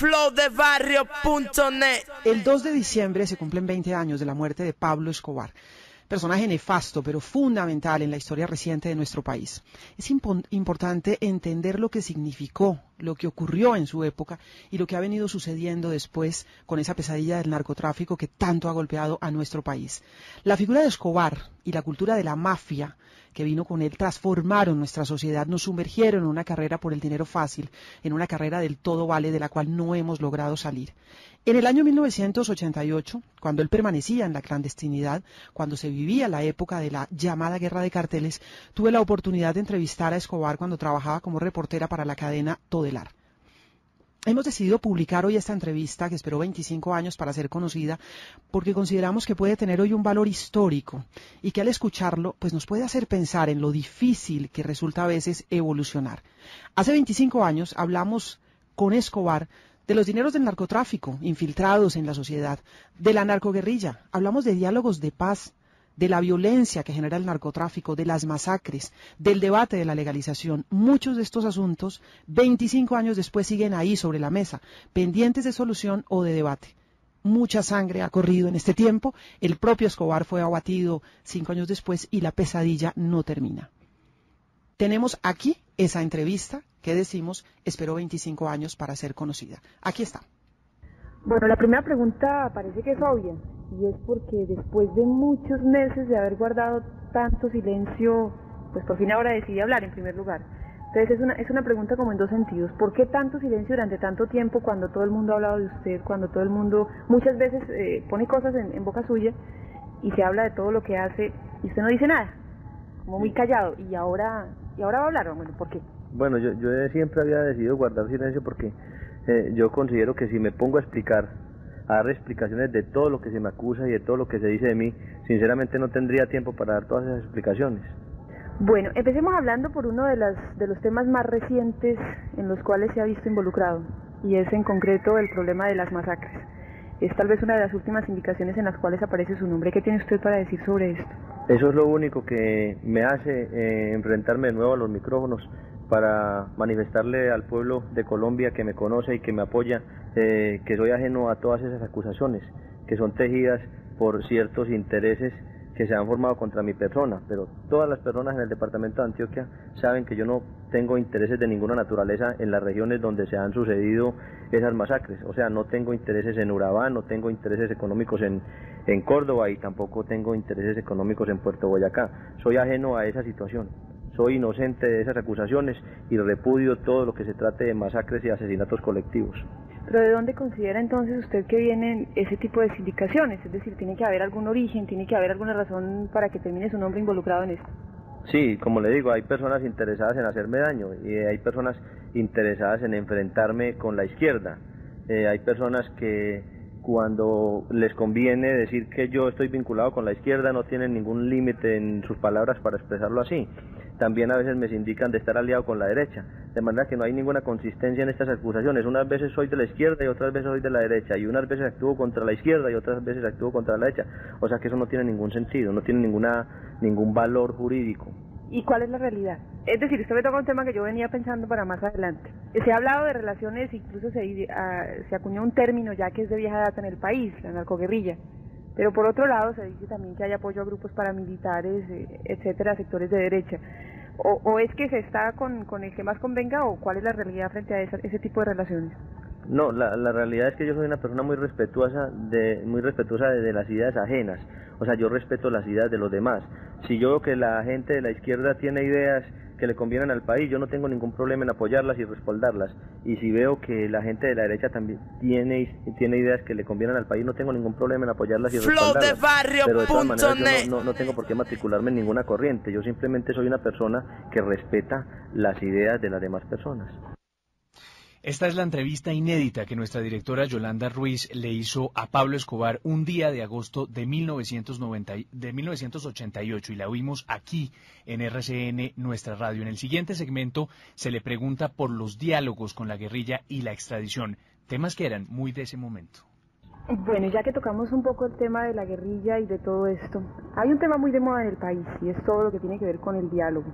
flowdebarrio.net. El 2 de diciembre se cumplen 20 años de la muerte de Pablo Escobar, personaje nefasto pero fundamental en la historia reciente de nuestro país. Es importante entender lo que significó, lo que ocurrió en su época y lo que ha venido sucediendo después con esa pesadilla del narcotráfico que tanto ha golpeado a nuestro país. La figura de Escobar y la cultura de la mafia que vino con él transformaron nuestra sociedad, nos sumergieron en una carrera por el dinero fácil, en una carrera del todo vale de la cual no hemos logrado salir. En el año 1988, cuando él permanecía en la clandestinidad, cuando se vivía la época de la llamada guerra de carteles, tuve la oportunidad de entrevistar a Escobar cuando trabajaba como reportera para la cadena Todelar. Hemos decidido publicar hoy esta entrevista, que esperó 25 años para ser conocida, porque consideramos que puede tener hoy un valor histórico y que al escucharlo pues nos puede hacer pensar en lo difícil que resulta a veces evolucionar. Hace 25 años hablamos con Escobar de los dineros del narcotráfico infiltrados en la sociedad, de la narcoguerrilla, hablamos de diálogos de paz, de la violencia que genera el narcotráfico, de las masacres, del debate de la legalización. Muchos de estos asuntos, 25 años después, siguen ahí sobre la mesa, pendientes de solución o de debate. Mucha sangre ha corrido en este tiempo, el propio Escobar fue abatido 5 años después y la pesadilla no termina. Tenemos aquí esa entrevista que decimos esperó 25 años para ser conocida. Aquí está. Bueno, la primera pregunta parece que es obvia, y es porque después de muchos meses de haber guardado tanto silencio, pues por fin ahora decidí hablar en primer lugar. Entonces es una pregunta como en dos sentidos. ¿Por qué tanto silencio durante tanto tiempo cuando todo el mundo ha hablado de usted, cuando todo el mundo muchas veces pone cosas en boca suya y se habla de todo lo que hace y usted no dice nada? Como muy callado, y ahora va a hablar. Bueno, ¿por qué? Bueno, yo siempre había decidido guardar silencio porque yo considero que si me pongo a dar explicaciones de todo lo que se me acusa y de todo lo que se dice de mí, sinceramente no tendría tiempo para dar todas esas explicaciones. Bueno, empecemos hablando por uno de los temas más recientes en los cuales se ha visto involucrado, y es en concreto el problema de las masacres. Es tal vez una de las últimas indicaciones en las cuales aparece su nombre. ¿Qué tiene usted para decir sobre esto? Eso es lo único que me hace enfrentarme de nuevo a los micrófonos para manifestarle al pueblo de Colombia que me conoce y que me apoya, que soy ajeno a todas esas acusaciones que son tejidas por ciertos intereses que se han formado contra mi persona, pero todas las personas en el departamento de Antioquia saben que yo no tengo intereses de ninguna naturaleza en las regiones donde se han sucedido esas masacres. O sea, no tengo intereses en Urabá, no tengo intereses económicos en Córdoba y tampoco tengo intereses económicos en Puerto Boyacá. Soy ajeno a esa situación. Soy inocente de esas acusaciones y repudio todo lo que se trate de masacres y asesinatos colectivos. ¿Pero de dónde considera entonces usted que vienen ese tipo de sindicaciones? Es decir, ¿tiene que haber algún origen, tiene que haber alguna razón para que termine su nombre involucrado en esto? Sí, como le digo, hay personas interesadas en hacerme daño y hay personas interesadas en enfrentarme con la izquierda. Hay personas que cuando les conviene decir que yo estoy vinculado con la izquierda no tienen ningún límite en sus palabras para expresarlo así. También a veces me sindican de estar aliado con la derecha, de manera que no hay ninguna consistencia en estas acusaciones. Unas veces soy de la izquierda y otras veces soy de la derecha, y unas veces actúo contra la izquierda y otras veces actúo contra la derecha. O sea que eso no tiene ningún sentido, no tiene ningún valor jurídico. ¿Y cuál es la realidad? Es decir, usted me toca un tema que yo venía pensando para más adelante. Se ha hablado de relaciones, incluso se acuñó un término ya que es de vieja data en el país, la narcoguerrilla. Pero por otro lado se dice también que hay apoyo a grupos paramilitares, etcétera, sectores de derecha. ¿O es que se está con el que más convenga, o cuál es la realidad frente a ese tipo de relaciones? No, la realidad es que yo soy una persona muy respetuosa de las ideas ajenas. O sea, yo respeto las ideas de los demás. Si yo veo que la gente de la izquierda tiene ideas que le convienen al país, yo no tengo ningún problema en apoyarlas y respaldarlas. Y si veo que la gente de la derecha también tiene ideas que le convienen al país, no tengo ningún problema en apoyarlas y respaldarlas. Pero de todas maneras yo no tengo por qué matricularme en ninguna corriente. Yo simplemente soy una persona que respeta las ideas de las demás personas. Esta es la entrevista inédita que nuestra directora Yolanda Ruiz le hizo a Pablo Escobar un día de agosto de 1988 y la oímos aquí en RCN, nuestra radio. En el siguiente segmento se le pregunta por los diálogos con la guerrilla y la extradición, temas que eran muy de ese momento. Bueno, ya que tocamos un poco el tema de la guerrilla y de todo esto, hay un tema muy de moda en el país y es todo lo que tiene que ver con el diálogo.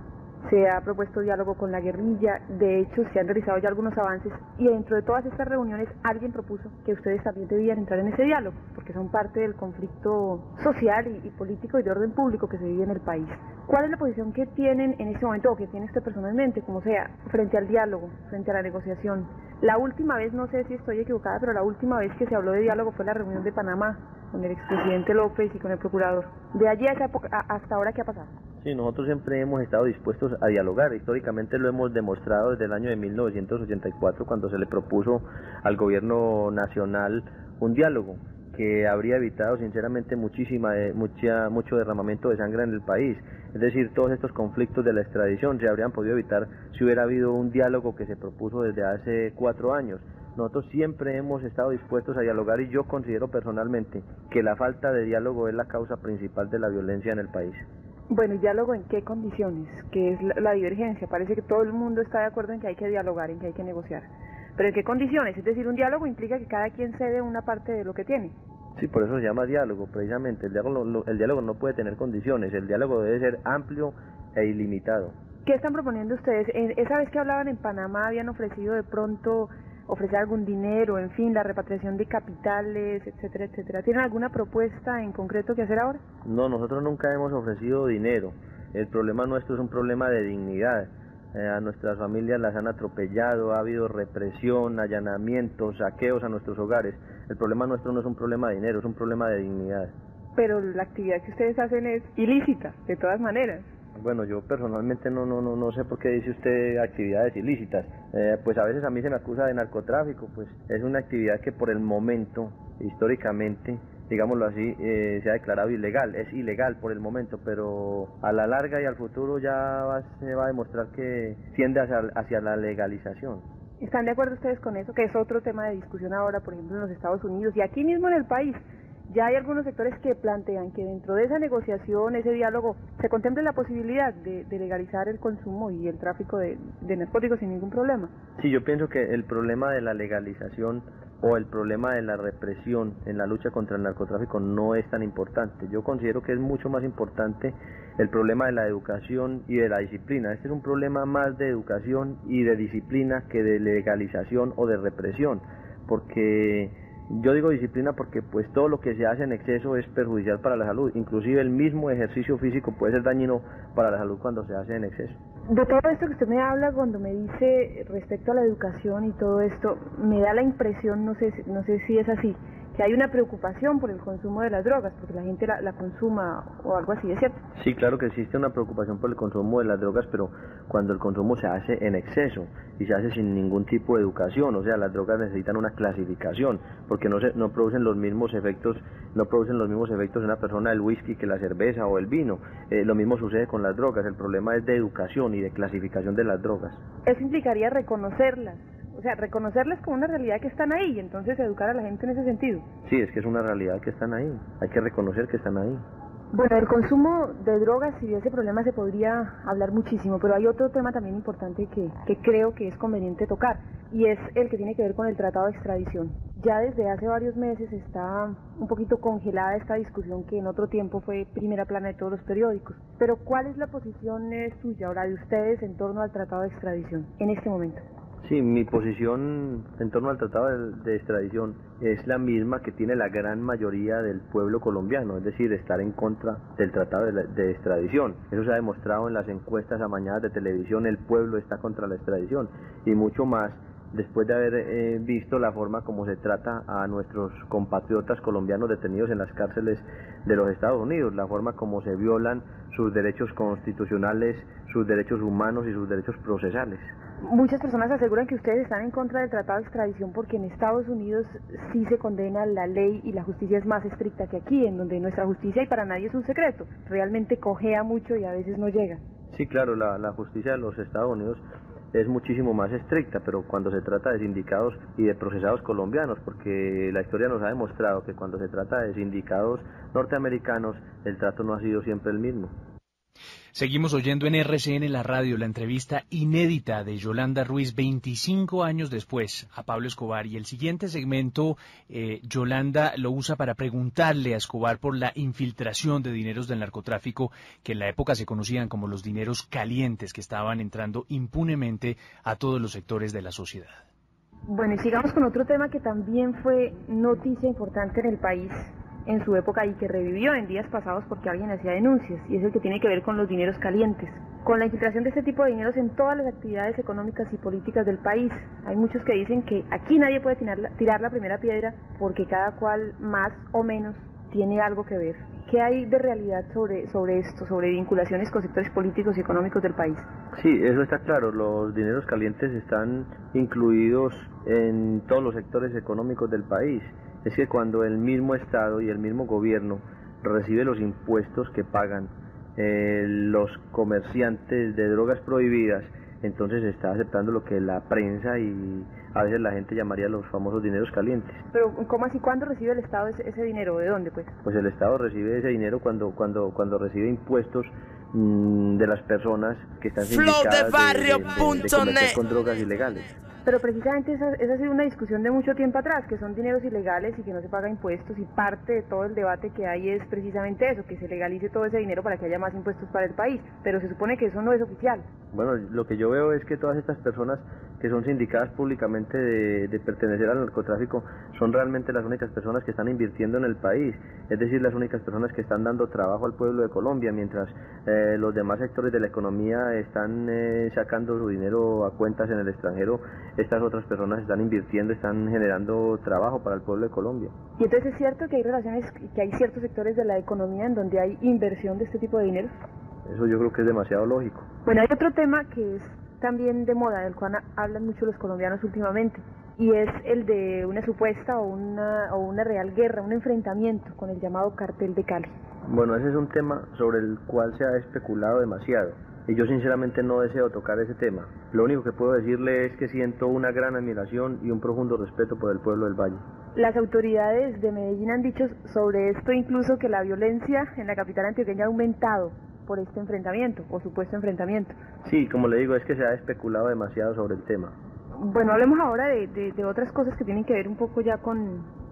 se ha propuesto diálogo con la guerrilla, de hecho se han realizado ya algunos avances y dentro de todas estas reuniones alguien propuso que ustedes también debían entrar en ese diálogo, porque son parte del conflicto social y político y de orden público que se vive en el país. ¿Cuál es la posición que tienen en este momento o que tiene usted personalmente, como sea, frente al diálogo, frente a la negociación? La última vez, no sé si estoy equivocada, pero la última vez que se habló de diálogo fue la reunión de Panamá con el expresidente López y con el procurador. De allí a esa época, hasta ahora, ¿qué ha pasado? Sí, nosotros siempre hemos estado dispuestos a dialogar. Históricamente lo hemos demostrado desde el año de 1984, cuando se le propuso al gobierno nacional un diálogo que habría evitado sinceramente mucho derramamiento de sangre en el país. Es decir, todos estos conflictos de la extradición se habrían podido evitar si hubiera habido un diálogo que se propuso desde hace 4 años. Nosotros siempre hemos estado dispuestos a dialogar y yo considero personalmente que la falta de diálogo es la causa principal de la violencia en el país. Bueno, ¿y diálogo en qué condiciones? ¿Qué es la divergencia? Parece que todo el mundo está de acuerdo en que hay que dialogar, en que hay que negociar. ¿Pero en qué condiciones? Es decir, un diálogo implica que cada quien cede una parte de lo que tiene. Sí, por eso se llama diálogo, precisamente. El diálogo no puede tener condiciones, el diálogo debe ser amplio e ilimitado. ¿Qué están proponiendo ustedes? Esa vez que hablaban en Panamá habían ofrecido de pronto ofrecer algún dinero, en fin, la repatriación de capitales, etcétera, etcétera. ¿Tienen alguna propuesta en concreto que hacer ahora? No, nosotros nunca hemos ofrecido dinero. El problema nuestro es un problema de dignidad. A nuestras familias las han atropellado, ha habido represión, allanamientos, saqueos a nuestros hogares. El problema nuestro no es un problema de dinero, es un problema de dignidad. Pero la actividad que ustedes hacen es ilícita, de todas maneras. Bueno, yo personalmente no sé por qué dice usted actividades ilícitas. Pues a veces a mí se me acusa de narcotráfico, pues es una actividad que por el momento, históricamente, digámoslo así, se ha declarado ilegal. Es ilegal por el momento, pero a la larga y al futuro se va a demostrar que tiende hacia la legalización. ¿Están de acuerdo ustedes con eso? Que es otro tema de discusión ahora, por ejemplo, en los Estados Unidos y aquí mismo en el país. Ya hay algunos sectores que plantean que dentro de esa negociación, ese diálogo, se contemple la posibilidad de legalizar el consumo y el tráfico de narcóticos sin ningún problema. Sí, yo pienso que el problema de la legalización o el problema de la represión en la lucha contra el narcotráfico no es tan importante. Yo considero que es mucho más importante el problema de la educación y de la disciplina. Este es un problema más de educación y de disciplina que de legalización o de represión, porque yo digo disciplina porque pues todo lo que se hace en exceso es perjudicial para la salud, inclusive el mismo ejercicio físico puede ser dañino para la salud cuando se hace en exceso. De todo esto que usted me habla, cuando me dice respecto a la educación y todo esto, me da la impresión, no sé si es así, que hay una preocupación por el consumo de las drogas, porque la gente la consuma o algo así, ¿es cierto? Sí, claro que existe una preocupación por el consumo de las drogas, pero cuando el consumo se hace en exceso y se hace sin ningún tipo de educación, o sea, las drogas necesitan una clasificación, porque no producen los mismos efectos en una persona el whisky que la cerveza o el vino. Lo mismo sucede con las drogas, el problema es de educación y de clasificación de las drogas. Eso implicaría reconocerlas. O sea, reconocerlas como una realidad que están ahí y entonces educar a la gente en ese sentido. Sí, es que es una realidad que están ahí, hay que reconocer que están ahí. Bueno, el consumo de drogas y de ese problema se podría hablar muchísimo, pero hay otro tema también importante que creo que es conveniente tocar, y es el que tiene que ver con el tratado de extradición. Ya desde hace varios meses está un poquito congelada esta discusión que en otro tiempo fue primera plana de todos los periódicos. Pero ¿cuál es la posición suya, ahora de ustedes, en torno al tratado de extradición en este momento? Sí, mi posición en torno al tratado de extradición es la misma que tiene la gran mayoría del pueblo colombiano, es decir, estar en contra del tratado de extradición. Eso se ha demostrado en las encuestas amañadas de televisión, el pueblo está contra la extradición y mucho más después de haber visto la forma como se trata a nuestros compatriotas colombianos detenidos en las cárceles de los Estados Unidos, la forma como se violan sus derechos constitucionales, sus derechos humanos y sus derechos procesales. Muchas personas aseguran que ustedes están en contra del tratado de extradición porque en Estados Unidos sí se condena la ley y la justicia es más estricta que aquí, en donde nuestra justicia, y para nadie es un secreto, realmente cojea mucho y a veces no llega. Sí, claro, la justicia de los Estados Unidos es muchísimo más estricta, pero cuando se trata de sindicados y de procesados colombianos, porque la historia nos ha demostrado que cuando se trata de sindicados norteamericanos, el trato no ha sido siempre el mismo. Seguimos oyendo en RCN la radio la entrevista inédita de Yolanda Ruiz 25 años después a Pablo Escobar, y el siguiente segmento Yolanda lo usa para preguntarle a Escobar por la infiltración de dineros del narcotráfico que en la época se conocían como los dineros calientes, que estaban entrando impunemente a todos los sectores de la sociedad. Bueno, y sigamos con otro tema que también fue noticia importante en el país en su época y que revivió en días pasados porque alguien hacía denuncias, y es el que tiene que ver con los dineros calientes, con la infiltración de este tipo de dineros en todas las actividades económicas y políticas del país. Hay muchos que dicen que aquí nadie puede tirar la primera piedra porque cada cual más o menos tiene algo que ver. ¿Qué hay de realidad sobre esto, sobre vinculaciones con sectores políticos y económicos del país? Sí, eso está claro. Los dineros calientes están incluidos en todos los sectores económicos del país. Es que cuando el mismo Estado y el mismo gobierno recibe los impuestos que pagan los comerciantes de drogas prohibidas, entonces se está aceptando lo que la prensa y a veces la gente llamaría los famosos dineros calientes. Pero ¿cómo así? ¿Cuándo recibe el Estado ese dinero? ¿De dónde, pues? Pues el Estado recibe ese dinero cuando recibe impuestos de las personas que están sindicadas de comerciar con drogas ilegales. Pero precisamente esa ha sido una discusión de mucho tiempo atrás, que son dineros ilegales y que no se paga impuestos, y parte de todo el debate que hay es precisamente eso, que se legalice todo ese dinero para que haya más impuestos para el país, pero se supone que eso no es oficial. Bueno, lo que yo veo es que todas estas personas que son sindicadas públicamente de pertenecer al narcotráfico son realmente las únicas personas que están invirtiendo en el país, es decir, las únicas personas que están dando trabajo al pueblo de Colombia, mientras los demás sectores de la economía están sacando su dinero a cuentas en el extranjero. Estas otras personas están invirtiendo, están generando trabajo para el pueblo de Colombia. ¿Y entonces es cierto que hay relaciones, que hay ciertos sectores de la economía en donde hay inversión de este tipo de dinero? Eso yo creo que es demasiado lógico. Bueno, hay otro tema que es también de moda, del cual hablan mucho los colombianos últimamente, y es el de una supuesta o una real guerra, un enfrentamiento con el llamado Cartel de Cali. Bueno, ese es un tema sobre el cual se ha especulado demasiado, y yo sinceramente no deseo tocar ese tema. Lo único que puedo decirle es que siento una gran admiración y un profundo respeto por el pueblo del Valle. Las autoridades de Medellín han dicho sobre esto incluso que la violencia en la capital antioqueña ha aumentado por este enfrentamiento, o supuesto enfrentamiento. Sí, como le digo, es que se ha especulado demasiado sobre el tema. Bueno, hablemos ahora de otras cosas que tienen que ver un poco ya con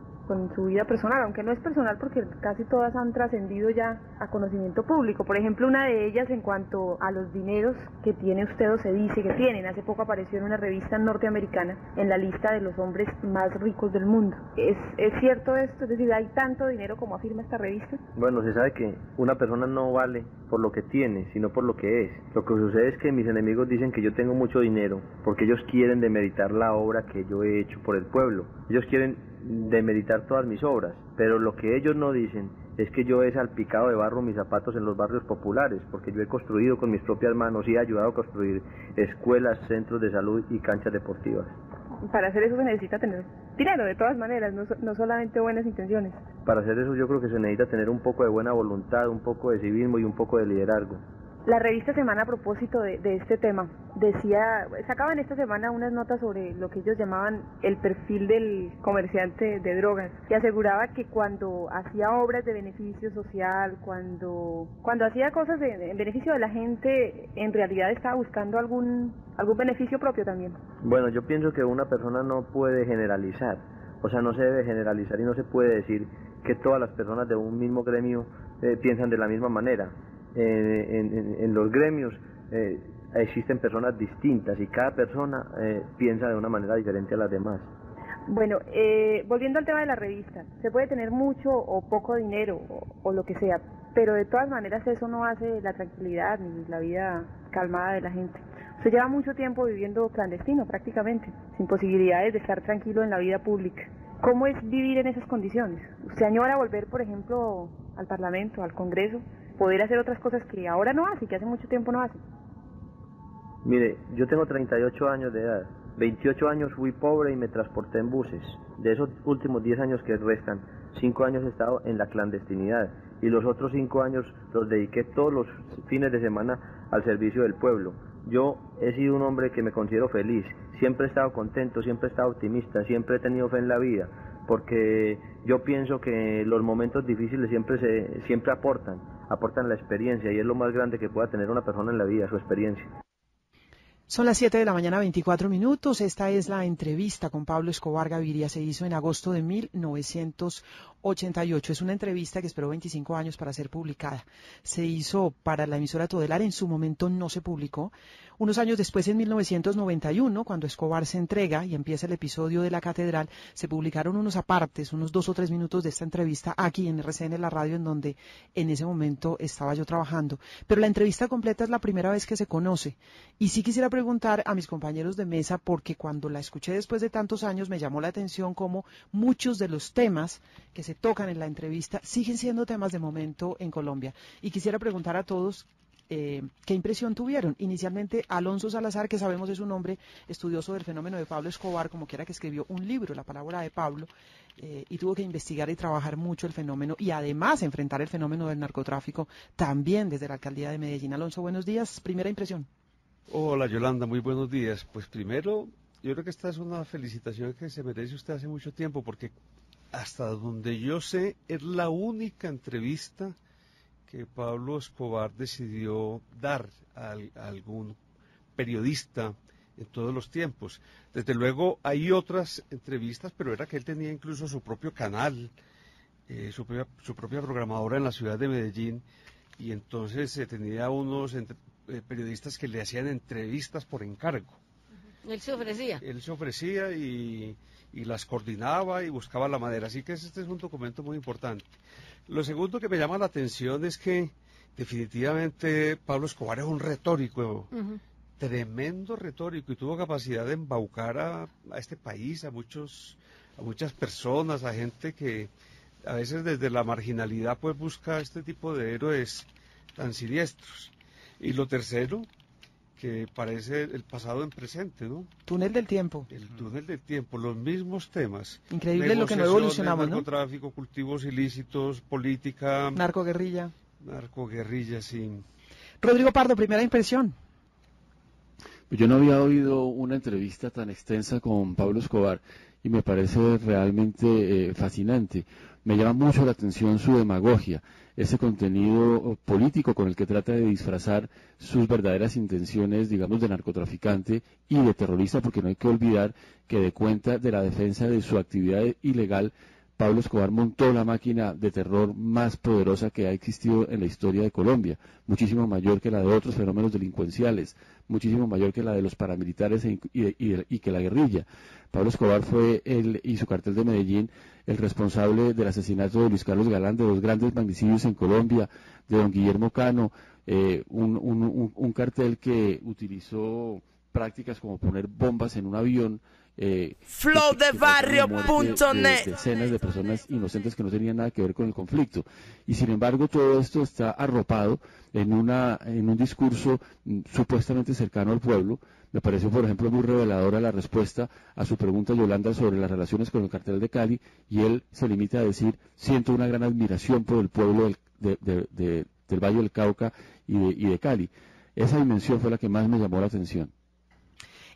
su vida personal, aunque no es personal porque casi todas han trascendido ya a conocimiento público. Por ejemplo, una de ellas en cuanto a los dineros que tiene usted o se dice que tienen. Hace poco apareció en una revista norteamericana en la lista de los hombres más ricos del mundo. ¿Es cierto esto? Es decir, ¿hay tanto dinero como afirma esta revista? Bueno, se sabe que una persona no vale por lo que tiene, sino por lo que es. Lo que sucede es que mis enemigos dicen que yo tengo mucho dinero porque ellos quieren demeritar la obra que yo he hecho por el pueblo. Ellos quieren demeritar todas mis obras, pero lo que ellos no dicen es que yo he salpicado de barro mis zapatos en los barrios populares, porque yo he construido con mis propias manos y he ayudado a construir escuelas, centros de salud y canchas deportivas. Para hacer eso se necesita tener dinero, de todas maneras, no solamente buenas intenciones. Para hacer eso yo creo que se necesita tener un poco de buena voluntad, un poco de civismo y un poco de liderazgo. La revista Semana, a propósito de este tema, sacaban esta semana unas notas sobre lo que ellos llamaban el perfil del comerciante de drogas, y aseguraba que cuando hacía obras de beneficio social, cuando hacía cosas en beneficio de la gente, en realidad estaba buscando algún beneficio propio también. Bueno, yo pienso que una persona no puede generalizar, o sea, no se debe generalizar y no se puede decir que todas las personas de un mismo gremio piensan de la misma manera. En los gremios existen personas distintas y cada persona piensa de una manera diferente a las demás. Bueno, volviendo al tema de la revista, se puede tener mucho o poco dinero o lo que sea, pero de todas maneras eso no hace la tranquilidad ni la vida calmada de la gente. Se lleva mucho tiempo viviendo clandestino prácticamente, sin posibilidades de estar tranquilo en la vida pública. ¿Cómo es vivir en esas condiciones? ¿Usted añora volver, por ejemplo, al Parlamento, al Congreso, poder hacer otras cosas que ahora no hace, que hace mucho tiempo no hace? Mire, yo tengo 38 años de edad, 28 años fui pobre y me transporté en buses. De esos últimos 10 años que restan, 5 años he estado en la clandestinidad y los otros 5 años los dediqué todos los fines de semana al servicio del pueblo. Yo he sido un hombre que me considero feliz, siempre he estado contento, siempre he estado optimista, siempre he tenido fe en la vida, porque yo pienso que los momentos difíciles siempre aportan aportan la experiencia, y es lo más grande que pueda tener una persona en la vida, su experiencia. Son las 7 de la mañana, 24 minutos. Esta es la entrevista con Pablo Escobar Gaviria. Se hizo en agosto de 1988. Es una entrevista que esperó 25 años para ser publicada. Se hizo para la emisora Todelar. En su momento no se publicó. Unos años después, en 1991, cuando Escobar se entrega y empieza el episodio de la catedral, se publicaron unos apartes, unos 2 o 3 minutos de esta entrevista aquí en RCN, la radio, en donde en ese momento estaba yo trabajando. Pero la entrevista completa es la primera vez que se conoce. Y sí quisiera preguntar a mis compañeros de mesa, porque cuando la escuché después de tantos años me llamó la atención cómo muchos de los temas que se tocan en la entrevista siguen siendo temas de momento en Colombia. Y quisiera preguntar a todos ¿qué impresión tuvieron? Inicialmente, Alonso Salazar, que sabemos es un hombre estudioso del fenómeno de Pablo Escobar, como quiera, que escribió un libro, La palabra de Pablo, y tuvo que investigar y trabajar mucho el fenómeno, y además enfrentar el fenómeno del narcotráfico también desde la alcaldía de Medellín. Alonso, buenos días. Primera impresión. Hola Yolanda, muy buenos días. Pues primero, yo creo que esta es una felicitación que se merece usted hace mucho tiempo, porque hasta donde yo sé, es la única entrevista que Pablo Escobar decidió dar a algún periodista en todos los tiempos. Desde luego hay otras entrevistas, pero era que él tenía incluso su propio canal, su propia programadora en la ciudad de Medellín, y entonces tenía unos periodistas que le hacían entrevistas por encargo. Él se ofrecía. Él se ofrecía y las coordinaba y buscaba la manera. Así que este es un documento muy importante. Lo segundo que me llama la atención es que definitivamente Pablo Escobar es un retórico, tremendo retórico, y tuvo capacidad de embaucar a este país, a muchas personas, a gente que a veces desde la marginalidad pues busca este tipo de héroes tan siniestros. Y lo tercero, que parece el pasado en presente, ¿no? Túnel del tiempo. El túnel del tiempo, los mismos temas. Increíble lo que no evolucionamos, ¿no? Narcotráfico, cultivos ilícitos, política. Narcoguerrilla. Narcoguerrilla, sí. Rodrigo Pardo, primera impresión. Yo no había oído una entrevista tan extensa con Pablo Escobar y me parece realmente fascinante. Me llama mucho la atención su demagogia, ese contenido político con el que trata de disfrazar sus verdaderas intenciones, digamos, de narcotraficante y de terrorista, porque no hay que olvidar que de cuenta de la defensa de su actividad ilegal, Pablo Escobar montó la máquina de terror más poderosa que ha existido en la historia de Colombia, muchísimo mayor que la de otros fenómenos delincuenciales, muchísimo mayor que la de los paramilitares y que la guerrilla. Pablo Escobar fue él y su cartel de Medellín el responsable del asesinato de Luis Carlos Galán, de los grandes magnicidios en Colombia, de don Guillermo Cano, un cartel que utilizó prácticas como poner bombas en un avión, flowdebarrio.net, decenas de personas inocentes que no tenían nada que ver con el conflicto, y sin embargo todo esto está arropado en un discurso supuestamente cercano al pueblo. Me pareció, por ejemplo, muy reveladora la respuesta a su pregunta, Yolanda, sobre las relaciones con el cartel de Cali, y él se limita a decir: siento una gran admiración por el pueblo del Valle del Cauca y de Cali. Esa dimensión fue la que más me llamó la atención.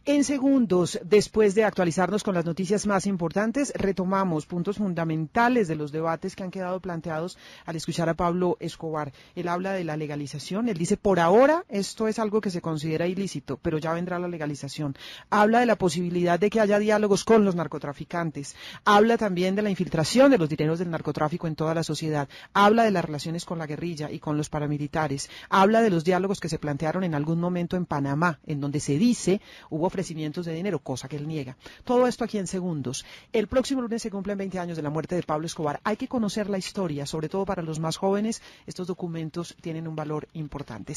En segundos, después de actualizarnos con las noticias más importantes, retomamos puntos fundamentales de los debates que han quedado planteados al escuchar a Pablo Escobar. Él habla de la legalización, él dice: por ahora esto es algo que se considera ilícito, pero ya vendrá la legalización. Habla de la posibilidad de que haya diálogos con los narcotraficantes. Habla también de la infiltración de los dineros del narcotráfico en toda la sociedad. Habla de las relaciones con la guerrilla y con los paramilitares. Habla de los diálogos que se plantearon en algún momento en Panamá, en donde se dice hubo ofrecimientos de dinero, cosa que él niega. Todo esto aquí en segundos. El próximo lunes se cumplen 20 años de la muerte de Pablo Escobar. Hay que conocer la historia, sobre todo para los más jóvenes. Estos documentos tienen un valor importante.